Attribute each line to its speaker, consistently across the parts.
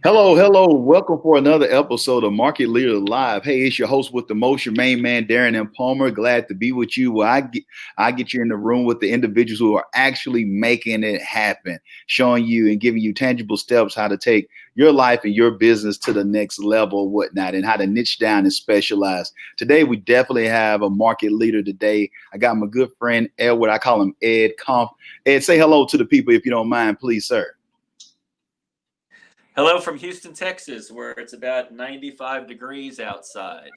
Speaker 1: Hello, hello. Welcome for another episode of Market Leader Live. Hey, it's your host with the most, your main man, Darren and Palmer. Glad to be with you. I get you in the room with the individuals who are actually making it happen, showing you and giving you tangible steps how to take your life and your business to the next level, and whatnot, and how to niche down and specialize. Today, we definitely have a market leader today. I got my good friend, Edward. I call him Ed Kampf. Ed, say hello to the people if you don't mind, please, sir.
Speaker 2: Hello from Houston, Texas, where it's about 95 degrees outside.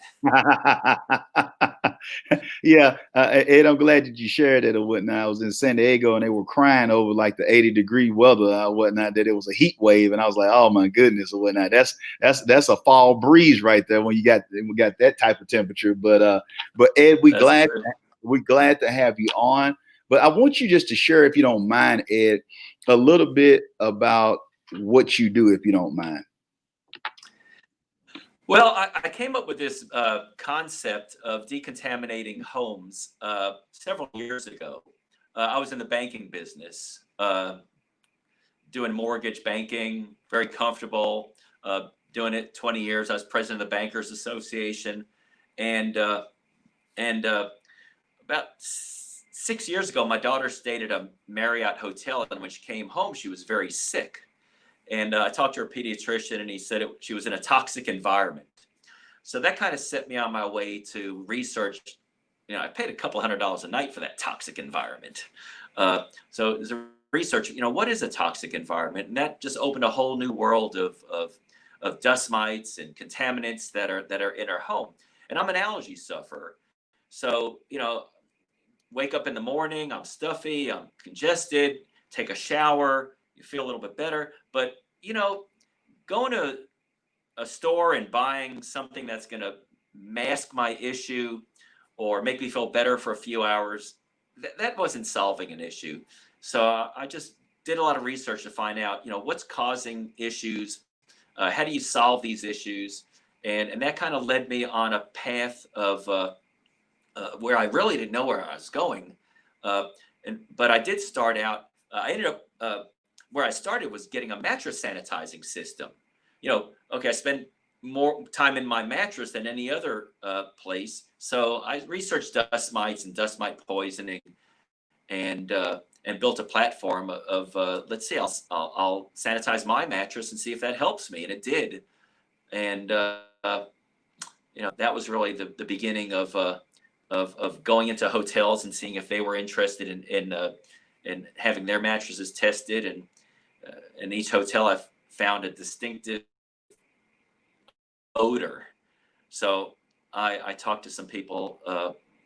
Speaker 1: Yeah, Ed, I'm glad that you shared it or whatnot. I was in San Diego and they were crying over like the 80-degree weather or whatnot, that it was a heat wave, and I was like, oh my goodness or whatnot. That's a fall breeze right there when we got that type of temperature. But Ed,
Speaker 2: That's true.
Speaker 1: we're glad to have you on. But I want you just to share, if you don't mind, Ed, a little bit about what you do, if you don't mind.
Speaker 2: Well, I came up with this concept of decontaminating homes several years ago. I was in the banking business, doing mortgage banking, very comfortable, doing it 20 years. I was president of the Bankers Association. And, uh, and about 6 years ago, my daughter stayed at a Marriott hotel, and when she came home, she was very sick. And I talked to her pediatrician, and he said she was in a toxic environment. So that kind of set me on my way to research. I paid a couple $100s a night for that toxic environment. So as a research, what is a toxic environment? And that just opened a whole new world of dust mites and contaminants that are in our home. And I'm an allergy sufferer. So, wake up in the morning, I'm stuffy, I'm congested, take a shower, you feel a little bit better. But, going to a store and buying something that's going to mask my issue or make me feel better for a few hours, that wasn't solving an issue. So I just did a lot of research to find out, what's causing issues, how do you solve these issues, and that kind of led me on a path of where I really didn't know where I was going, but I did start out. I ended up where I started was getting a mattress sanitizing system. Okay, I spend more time in my mattress than any other place. So I researched dust mites and dust mite poisoning, and built a platform of let's see, I'll sanitize my mattress and see if that helps me, and it did. And that was really the beginning of going into hotels and seeing if they were interested in having their mattresses tested. And in each hotel, I've found a distinctive odor. So I talked to some people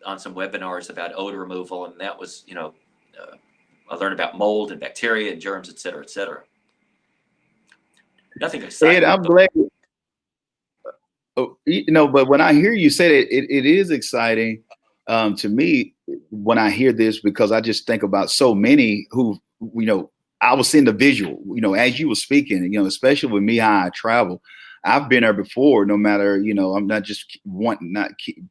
Speaker 2: on some webinars about odor removal, and that was, I learned about mold and bacteria and germs, et cetera, et cetera. Nothing
Speaker 1: Ed,
Speaker 2: exciting,
Speaker 1: I'm
Speaker 2: but
Speaker 1: glad. But when I hear you say it, it is exciting to me when I hear this, because I just think about so many who, I was seeing the visual, as you were speaking, especially with me, how I travel. I've been there before, no matter, I'm not just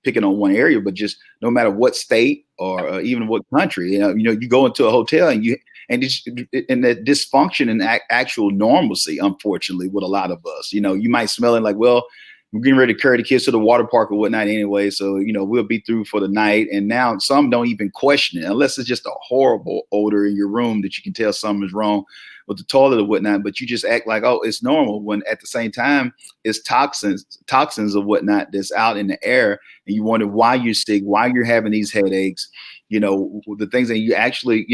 Speaker 1: picking on one area, but just no matter what state or even what country, you go into a hotel and that dysfunction and actual normalcy, unfortunately, with a lot of us, you might smell it like, well, we're getting ready to carry the kids to the water park or whatnot anyway. So, we'll be through for the night. And now some don't even question it unless it's just a horrible odor in your room that you can tell something is wrong with the toilet or whatnot. But you just act like, oh, it's normal, when at the same time it's toxins or whatnot that's out in the air. And you wonder why you're sick, why you're having these headaches, the things that you actually,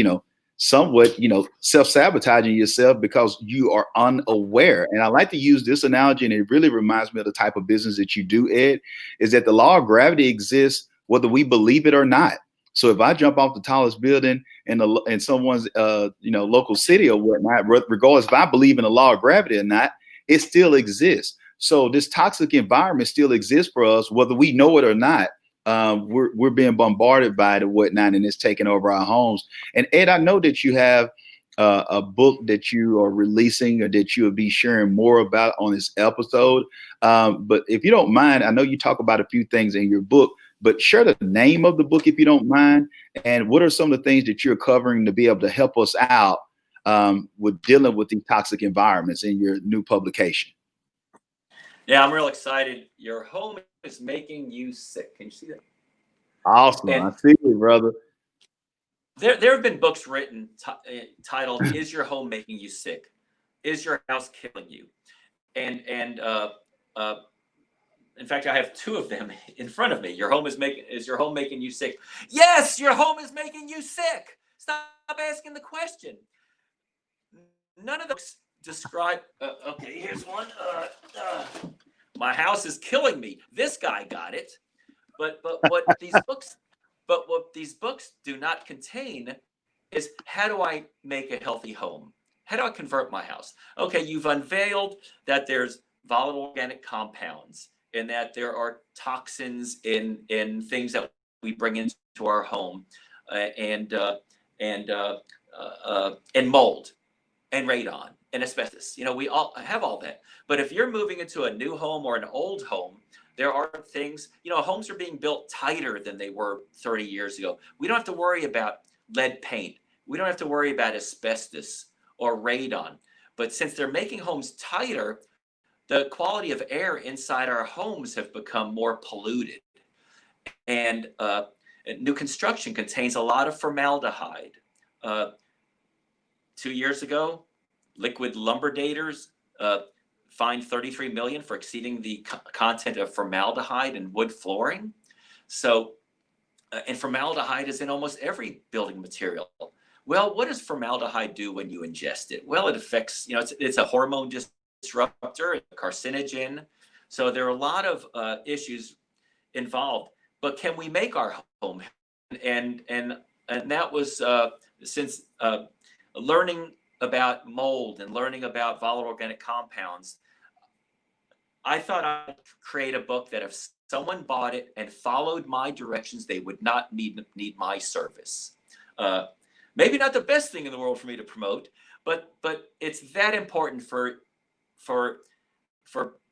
Speaker 1: somewhat, self-sabotaging yourself because you are unaware. And I like to use this analogy, and it really reminds me of the type of business that you do, Ed, is that the law of gravity exists whether we believe it or not. So if I jump off the tallest building in someone's local city or whatnot, regardless if I believe in the law of gravity or not, it still exists. So this toxic environment still exists for us, whether we know it or not. We're being bombarded by it and whatnot, and it's taking over our homes. And Ed, I know that you have a book that you are releasing or that you will be sharing more about on this episode. But if you don't mind, I know you talk about a few things in your book, but share the name of the book if you don't mind, and what are some of the things that you're covering to be able to help us out with dealing with these toxic environments in your new publication.
Speaker 2: Yeah, I'm real excited. Your home is making you sick. Can you see that?
Speaker 1: Awesome. I
Speaker 2: And
Speaker 1: see you, brother.
Speaker 2: there have been books written titled "Is Your Home Making You Sick? Is Your House Killing You?" And uh, in fact, I have two of them in front of me. Is your home making you sick? Yes, your home is making you sick. Stop asking the question. None of those describe. Okay, here's one. My house is killing me. This guy got it. But what these books do not contain is how do I make a healthy home? How do I convert my house? Okay, you've unveiled that there's volatile organic compounds and that there are toxins in things that we bring into our home, and and uh, and mold and radon and asbestos. You know, we all have all that. But if you're moving into a new home or an old home, there are things, homes are being built tighter than they were 30 years ago. We don't have to worry about lead paint. We don't have to worry about asbestos or radon. But since they're making homes tighter, the quality of air inside our homes have become more polluted. And new construction contains a lot of formaldehyde. Uh, 2 years ago, Liquid Lumber Daters fined 33 million for exceeding the content of formaldehyde in wood flooring. So, and formaldehyde is in almost every building material. Well, what does formaldehyde do when you ingest it? Well, it affects, it's a hormone disruptor, a carcinogen. So there are a lot of issues involved. But can we make our home? And that was since learning about mold and learning about volatile organic compounds, I thought I'd create a book that if someone bought it and followed my directions, they would not need my service. Maybe not the best thing in the world for me to promote, but it's that important for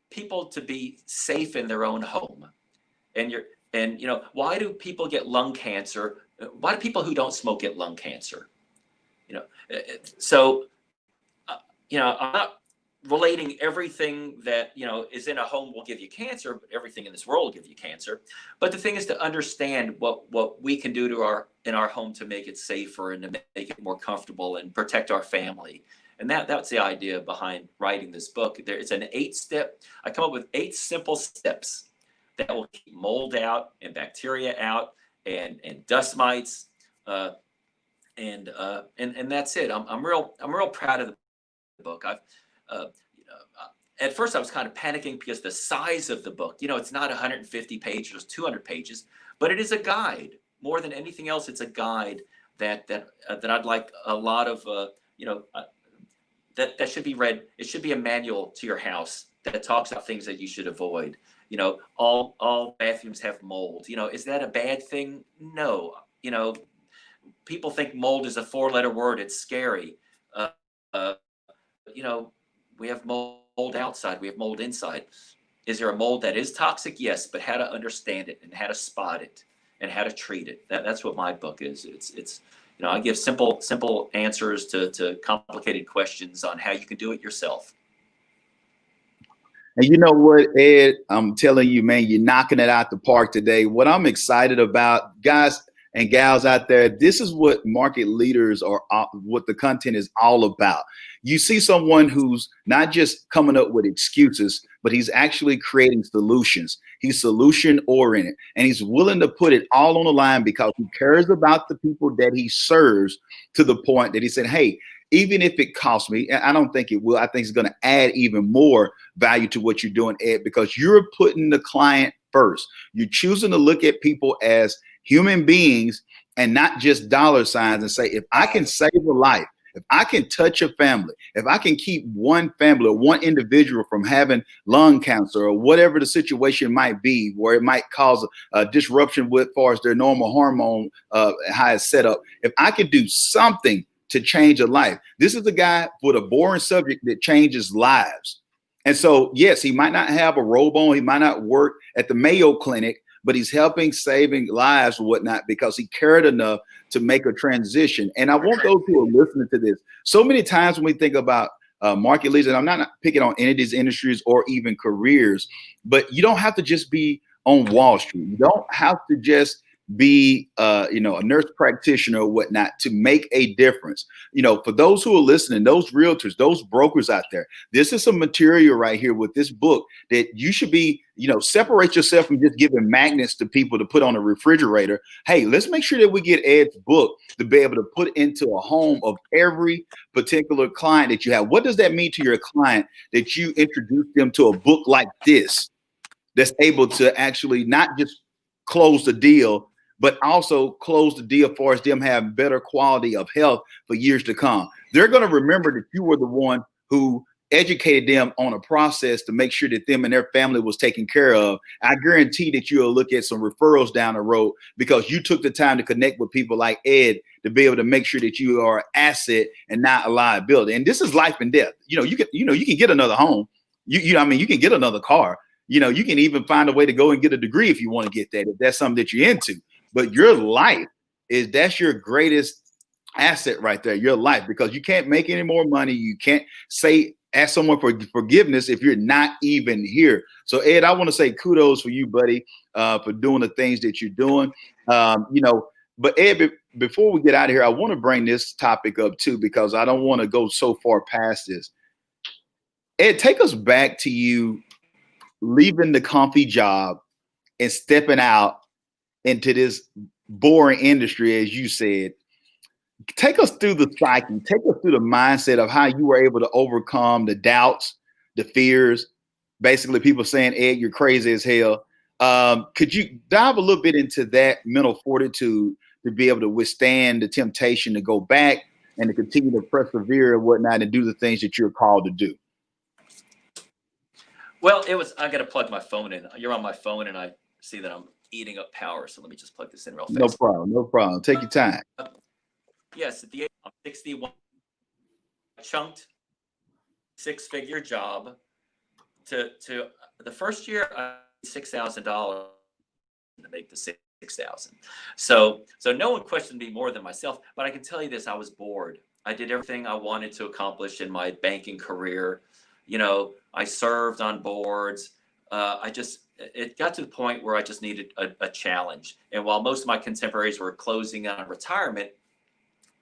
Speaker 2: people to be safe in their own home. Why do people get lung cancer? Why do people who don't smoke get lung cancer? So I'm not relating everything that is in a home will give you cancer, but everything in this world will give you cancer. But the thing is to understand what we can do in our home to make it safer and to make it more comfortable and protect our family. And that's the idea behind writing this book. It's an 8-step. I come up with 8 simple steps that will keep mold out and bacteria out and dust mites. And that's it. I'm real proud of the book. At first I was kind of panicking because the size of the book, it's not 150 pages, 200 pages, but it is a guide. More than anything else, it's a guide that I'd like a lot of, that should be read. It should be a manual to your house that talks about things that you should avoid. All bathrooms have mold. Is that a bad thing? No. People think mold is a 4-letter word. It's scary. Uh, we have mold outside. We have mold inside. Is there a mold that is toxic? Yes, but how to understand it and how to spot it and how to treat it. That's what my book is. It's I give simple answers to complicated questions on how you can do it yourself.
Speaker 1: And you know what, Ed, I'm telling you, man, you're knocking it out the park today. What I'm excited about, guys and gals out there, this is what market leaders are, what the content is all about. You see someone who's not just coming up with excuses, but he's actually creating solutions. He's solution oriented, and he's willing to put it all on the line because he cares about the people that he serves, to the point that he said, hey, even if it costs me, and I don't think it will, I think it's going to add even more value to what you're doing, Ed, because you're putting the client first. You're choosing to look at people as human beings and not just dollar signs, and say, if I can save a life, if I can touch a family, if I can keep one family or one individual from having lung cancer or whatever the situation might be, where it might cause a disruption with as far as their normal hormone, how it's set up, if I can do something to change a life. This is a guy with a boring subject that changes lives. And so, yes, he might not have a robe on, he might not work at the Mayo Clinic, but he's helping saving lives or whatnot because he cared enough to make a transition. And I want those who are listening to this, so many times when we think about market leaders. And I'm not picking on any of these industries or even careers, but you don't have to just be on Wall Street. You don't have to just be a nurse practitioner or whatnot to make a difference. For those who are listening, those realtors, those brokers out there, this is some material right here with this book that you should be, separate yourself from just giving magnets to people to put on a refrigerator. Hey, let's make sure that we get Ed's book to be able to put into a home of every particular client that you have. What does that mean to your client that you introduce them to a book like this that's able to actually not just close the deal, but also close the deal for us, them have better quality of health for years to come. They're going to remember that you were the one who educated them on a process to make sure that them and their family was taken care of. I guarantee that you'll look at some referrals down the road because you took the time to connect with people like Ed to be able to make sure that you are an asset and not a liability. And this is life and death. You can get another home. You can get another car. You can even find a way to go and get a degree if you want to get that, if that's something that you're into. But your life that's your greatest asset right there, your life, because you can't make any more money. You can't ask someone for forgiveness if you're not even here. So Ed, I want to say kudos for you, buddy, for doing the things that you're doing. But Ed, before we get out of here, I want to bring this topic up too, because I don't want to go so far past this. Ed, take us back to you leaving the comfy job and stepping out into this boring industry, as you said. Take us through the psyche, take us through the mindset of how you were able to overcome the doubts, the fears, basically people saying, Ed, you're crazy as hell. Could you dive a little bit into that mental fortitude to be able to withstand the temptation to go back and to continue to persevere and whatnot and do the things that you're called to do?
Speaker 2: Well, I got to plug my phone in. You're on my phone and I see that I'm eating up power. So let me just plug this in real fast.
Speaker 1: No problem. Take your time.
Speaker 2: Yes, at the age of 61, I chunked six-figure job to the first year I $6,000 to make the 6,000. So no one questioned me more than myself, but I can tell you this, I was bored. I did everything I wanted to accomplish in my banking career. I served on boards. It got to the point where I just needed a challenge. And while most of my contemporaries were closing on retirement,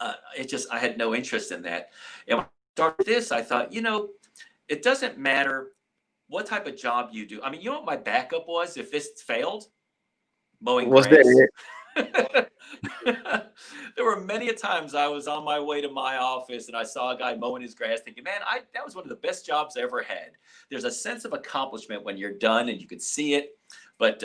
Speaker 2: I had no interest in that. And when I started this, I thought, it doesn't matter what type of job you do. I mean, you know what my backup was if this failed? Mowing grass. There were many a times I was on my way to my office and I saw a guy mowing his grass thinking, man, that was one of the best jobs I ever had. There's a sense of accomplishment when you're done and you could see it. But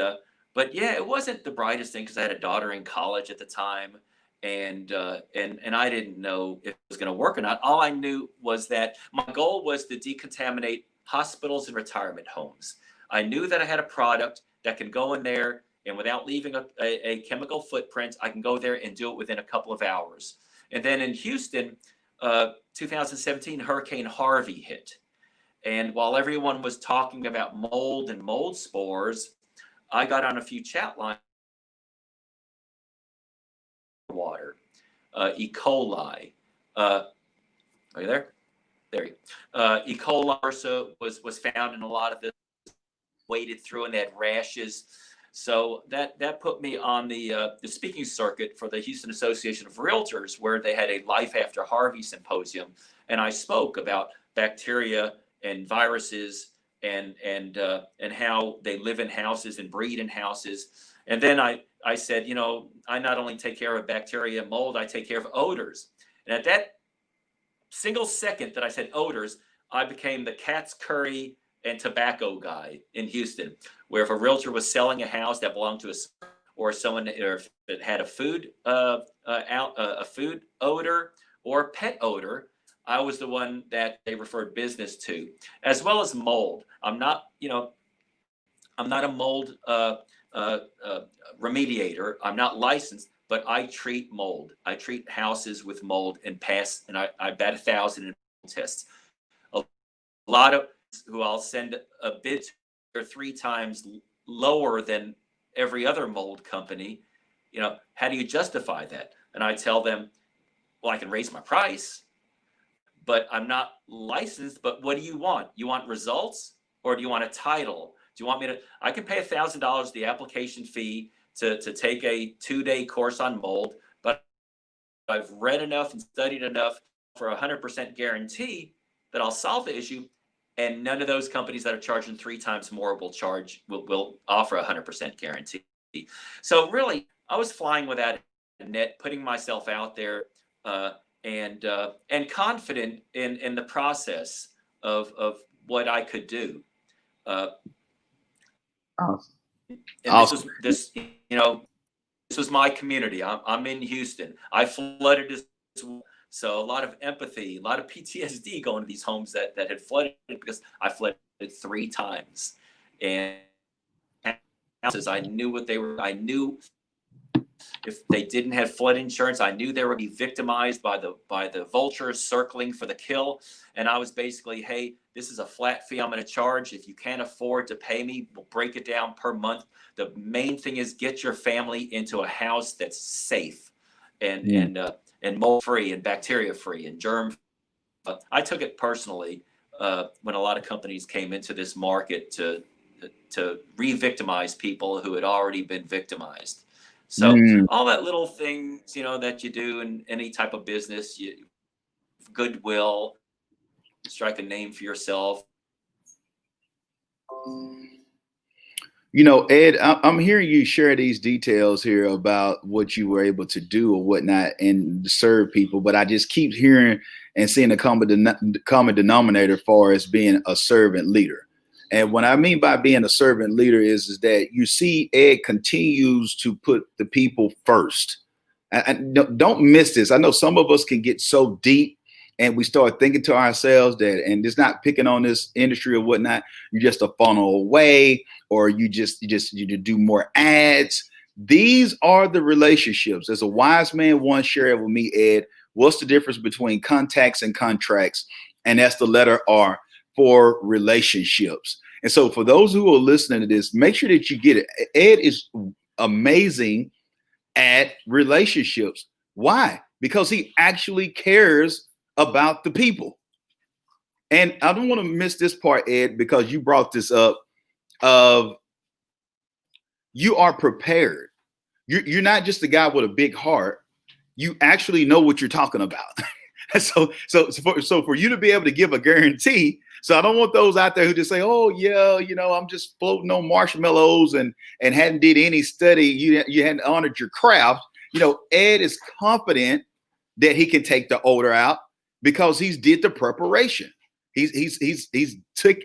Speaker 2: yeah, it wasn't the brightest thing because I had a daughter in college at the time. And I didn't know if it was going to work or not. All I knew was that my goal was to decontaminate hospitals and retirement homes. I knew that I had a product that can go in there and without leaving a chemical footprint, I can go there and do it within a couple of hours. And then in Houston, 2017, Hurricane Harvey hit. And while everyone was talking about mold and mold spores, I got on a few chat lines. Water, E. coli. Are you there? There you go. E. coli also was found in a lot of this. Waded through and they had rashes. So that put me on the speaking circuit for the Houston Association of Realtors, where they had a Life After Harvey symposium, and I spoke about bacteria and viruses and how they live in houses and breed in houses. And then I said, I not only take care of bacteria and mold, I take care of odors. And at that single second that I said odors, I became the cat's curry and tobacco guy in Houston, where if a realtor was selling a house that belonged to or if it had a food food odor or pet odor, I was the one that they referred business to, as well as mold. I'm not a mold remediator. I'm not licensed, but I treat mold. I treat houses with mold and pass, and I bat 1,000 in mold tests. A lot of who I'll send a bid or 3 times lower than every other mold company. How do you justify that? And I tell them, well, I can raise my price, but I'm not licensed. But what do you want? You want results, or do you want a title? Do you want me to? I can pay $1,000 the application fee to take a 2-day course on mold, but I've read enough and studied enough for 100% guarantee that I'll solve the issue. And none of those companies that are charging 3 times more will offer 100% guarantee. So really, I was flying without a net, putting myself out there, and confident in the process of what I could do.
Speaker 1: Awesome.
Speaker 2: And this was my community. I'm in Houston. I flooded this, so a lot of empathy, a lot of PTSD going to these homes that had flooded, because I flooded 3 times, and I knew what they were. I knew if they didn't have flood insurance, I knew they would be victimized by the vultures circling for the kill. And I was basically, hey, this is a flat fee I'm going to charge. If you can't afford to pay me, we'll break it down per month. The main thing is get your family into a house that's safe and mold free and bacteria free and germ. I took it personally when a lot of companies came into this market to re-victimize people who had already been victimized. So all that little things, that you do in any type of business, goodwill, strike a name for yourself.
Speaker 1: Ed, I'm hearing you share these details here about what you were able to do or whatnot and serve people, but I just keep hearing and seeing a common denominator for as being a servant leader. And what I mean by being a servant leader is that you see Ed continues to put the people first. And don't miss this. I know some of us can get so deep and we start thinking to ourselves that, and it's not picking on this industry or whatnot, you just a funnel away, or you do more ads. These are the relationships. As a wise man once shared with me, Ed, what's the difference between contacts and contracts? And that's the letter R, for relationships. And so for those who are listening to this, make sure that you get it. Ed is amazing at relationships. Why? Because he actually cares about the people. And I don't want to miss this part, Ed, because you brought this up of you are prepared. You're not just a guy with a big heart. You actually know what you're talking about. So for you to be able to give a guarantee, so I don't want those out there who just say, oh yeah, I'm just floating on marshmallows and hadn't did any study. You hadn't honored your craft. Ed is confident that he can take the odor out because he's did the preparation. He's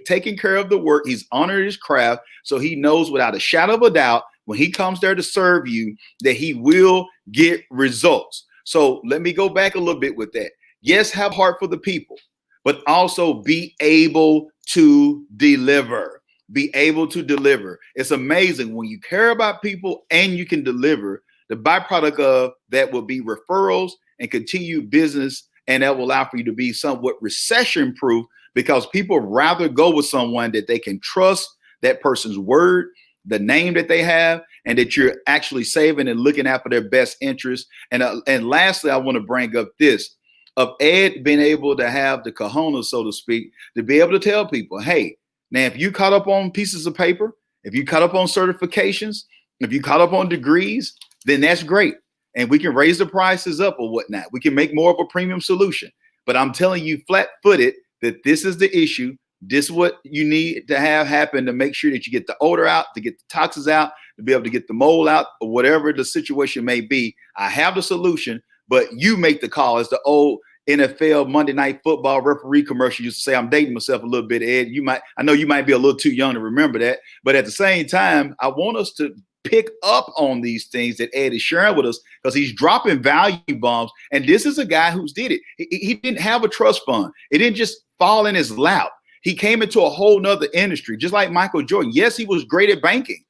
Speaker 1: taking care of the work. He's honored his craft. So he knows without a shadow of a doubt, when he comes there to serve you, that he will get results. So let me go back a little bit with that. Yes, have heart for the people, but also be able to deliver. Be able to deliver. It's amazing when you care about people and you can deliver. The byproduct of that will be referrals and continued business, and that will allow for you to be somewhat recession proof because people rather go with someone that they can trust that person's word, the name that they have, and that you're actually saving and looking out for their best interest. And lastly, I want to bring up this of Ed being able to have the cojones, so to speak, to be able to tell people, hey, now, if you caught up on pieces of paper, if you caught up on certifications, if you caught up on degrees, then that's great. And we can raise the prices up or whatnot. We can make more of a premium solution. But I'm telling you flat-footed that this is the issue. This is what you need to have happen to make sure that you get the odor out, to get the toxins out, to be able to get the mold out, or whatever the situation may be. I have the solution, but you make the call. As the old NFL Monday Night Football referee commercial used to say, I'm dating myself a little bit, Ed. I know you might be a little too young to remember that, but at the same time, I want us to pick up on these things that Ed is sharing with us because he's dropping value bombs. And this is a guy who's did it. He didn't have a trust fund. It didn't just fall in his lap. He came into a whole nother industry, just like Michael Jordan. Yes, he was great at banking,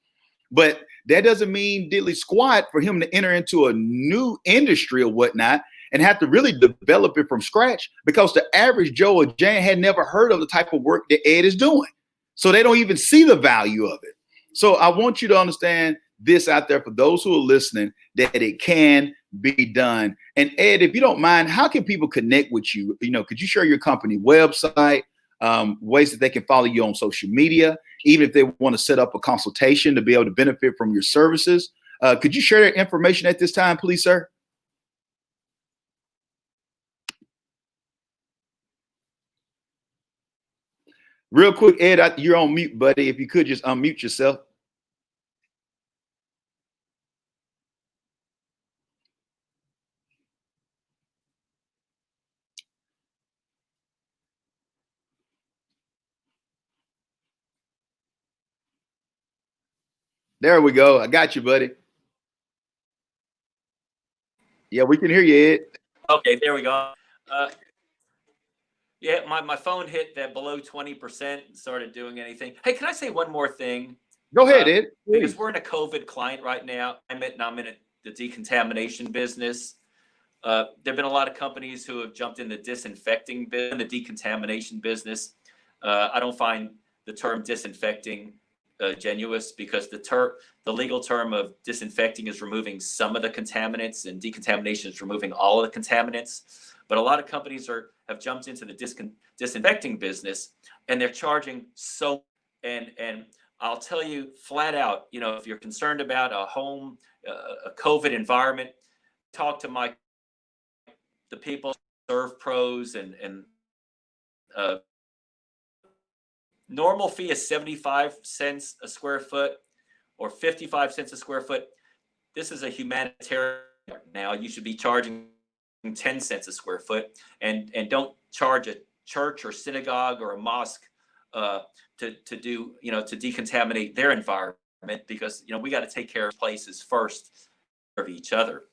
Speaker 1: but that doesn't mean diddly squat for him to enter into a new industry or whatnot and have to really develop it from scratch because the average Joe or Jane had never heard of the type of work that Ed is doing. So they don't even see the value of it. So I want you to understand this out there for those who are listening, that it can be done. And Ed, if you don't mind, how can people connect with you? You know, could you share your company website, ways that they can follow you on social media, even if they want to set up a consultation to be able to benefit from your services? Could you share that information at this time, please, sir? Real quick, Ed, you're on mute, buddy. If you could just unmute yourself. There we go. I got you, buddy. Yeah, we can hear you, Ed.
Speaker 2: Okay, there we go. Yeah, my phone hit that below 20% and started doing anything. Hey, can I say one more thing?
Speaker 1: Go ahead, Ed.
Speaker 2: Because we're in a COVID client right now. I'm in the decontamination business. There have been a lot of companies who have jumped in the disinfecting business, the decontamination business. I don't find the term disinfecting genuous, because the legal term of disinfecting is removing some of the contaminants, and decontamination is removing all of the contaminants. But a lot of companies have jumped into the disinfecting business, and they're charging so. And I'll tell you flat out, you know, if you're concerned about a home, a COVID environment, talk to the people, Serve Pros, and normal fee is 75 cents a square foot or 55 cents a square foot. This is a humanitarian. Now you should be charging 10 cents a square foot, and don't charge a church or synagogue or a mosque to do, you know, to decontaminate their environment, because, you know, we got to take care of places first of each other.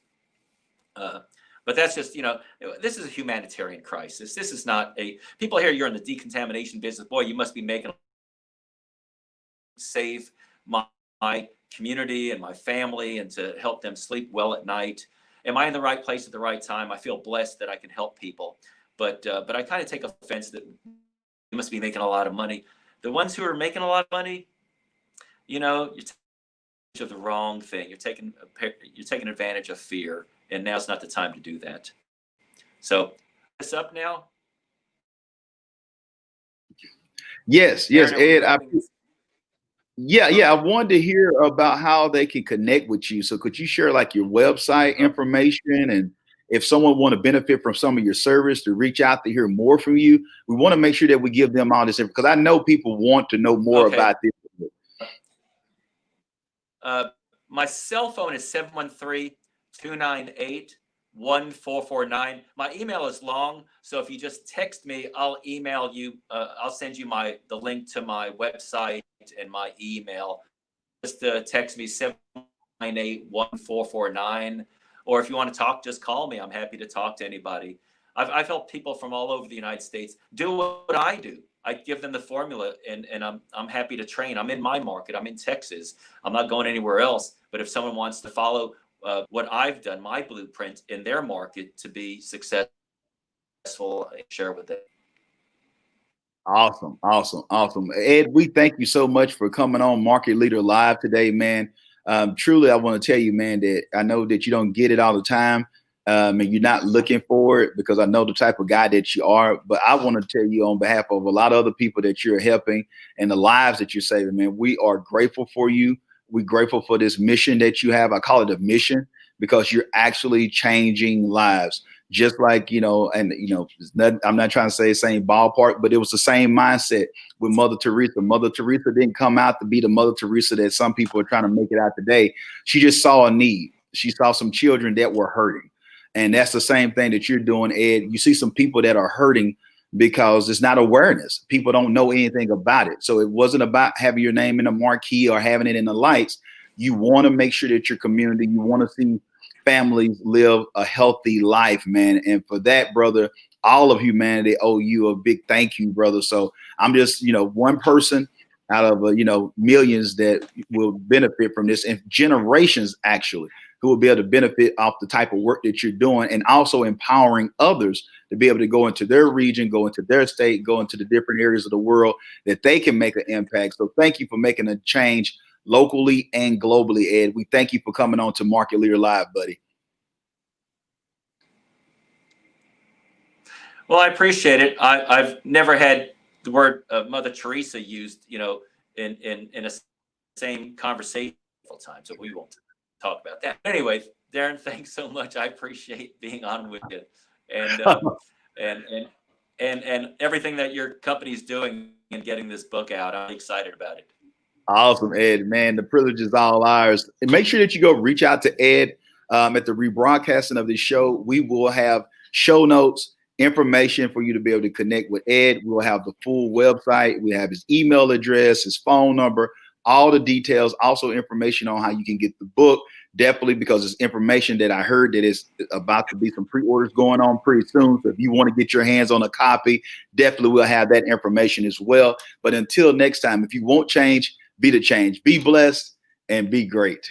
Speaker 2: But that's just, you know, this is a humanitarian crisis. This is not people hear you're in the decontamination business. Boy, you must be making save my community and my family, and to help them sleep well at night. Am I in the right place at the right time? I feel blessed that I can help people. But I kind of take offense that you must be making a lot of money. The ones who are making a lot of money, you know, you're taking advantage of the wrong thing. You're taking advantage of fear, and now's not the time to do that. So, this up now?
Speaker 1: Yes, Ed. I wanted to hear about how they can connect with you. So could you share like your website information, and if someone want to benefit from some of your service, to reach out to hear more from you? We want to make sure that we give them all this, because I know people want to know more about this.
Speaker 2: My cell phone is 713-298-1449. My email is long, so if you just text me, I'll email you. I'll send you the link to my website and my email. Just text me 798-1449, or if you want to talk, just call me. I'm happy to talk to anybody. I've helped people from all over the United States do what I do. I give them the formula, and I'm happy to train. I'm in my market. I'm in Texas. I'm not going anywhere else. But if someone wants to follow what I've done, my blueprint in their market to be successful, I share with them.
Speaker 1: Awesome. Ed, we thank you so much for coming on Market Leader Live today, man. Truly, I want to tell you, man, that I know that you don't get it all the time. And you're not looking for it, because I know the type of guy that you are. But I want to tell you on behalf of a lot of other people that you're helping and the lives that you're saving, man, we are grateful for you. We're grateful for this mission that you have. I call it a mission, because you're actually changing lives. Just like, you know, and, you know, I'm not trying to say the same ballpark, but it was the same mindset with Mother Teresa. Mother Teresa didn't come out to be the Mother Teresa that some people are trying to make it out today. She just saw a need. She saw some children that were hurting. And that's the same thing that you're doing, Ed. You see some people that are hurting because it's not awareness. People don't know anything about it. So it wasn't about having your name in the marquee or having it in the lights. You want to make sure that your community, you want to see families live a healthy life, man. And for that, brother, all of humanity owe you a big thank you, brother. So I'm just, you know, one person out of, you know, millions that will benefit from this, and generations actually, who will be able to benefit off the type of work that you're doing, and also empowering others to be able to go into their region, go into their state, go into the different areas of the world that they can make an impact. So thank you for making a change locally and globally, Ed. We thank you for coming on to Market Leader Live, buddy.
Speaker 2: Well, I appreciate it. I've never had the word Mother Teresa used, in a same conversation all time, so we won't talk about that. Anyway, Darren, thanks so much. I appreciate being on with you, and and and and everything that your company's doing and getting this book out. I'm excited about it.
Speaker 1: Awesome, Ed, man. The privilege is all ours. And make sure that you go reach out to Ed at the rebroadcasting of this show. We will have show notes, information for you to be able to connect with Ed. We'll have the full website. We have his email address, his phone number, all the details, also information on how you can get the book. Definitely, because it's information that I heard that is about to be some pre-orders going on pretty soon. So if you want to get your hands on a copy, definitely we'll have that information as well. But until next time, if you won't change, be the change. Be blessed and be great.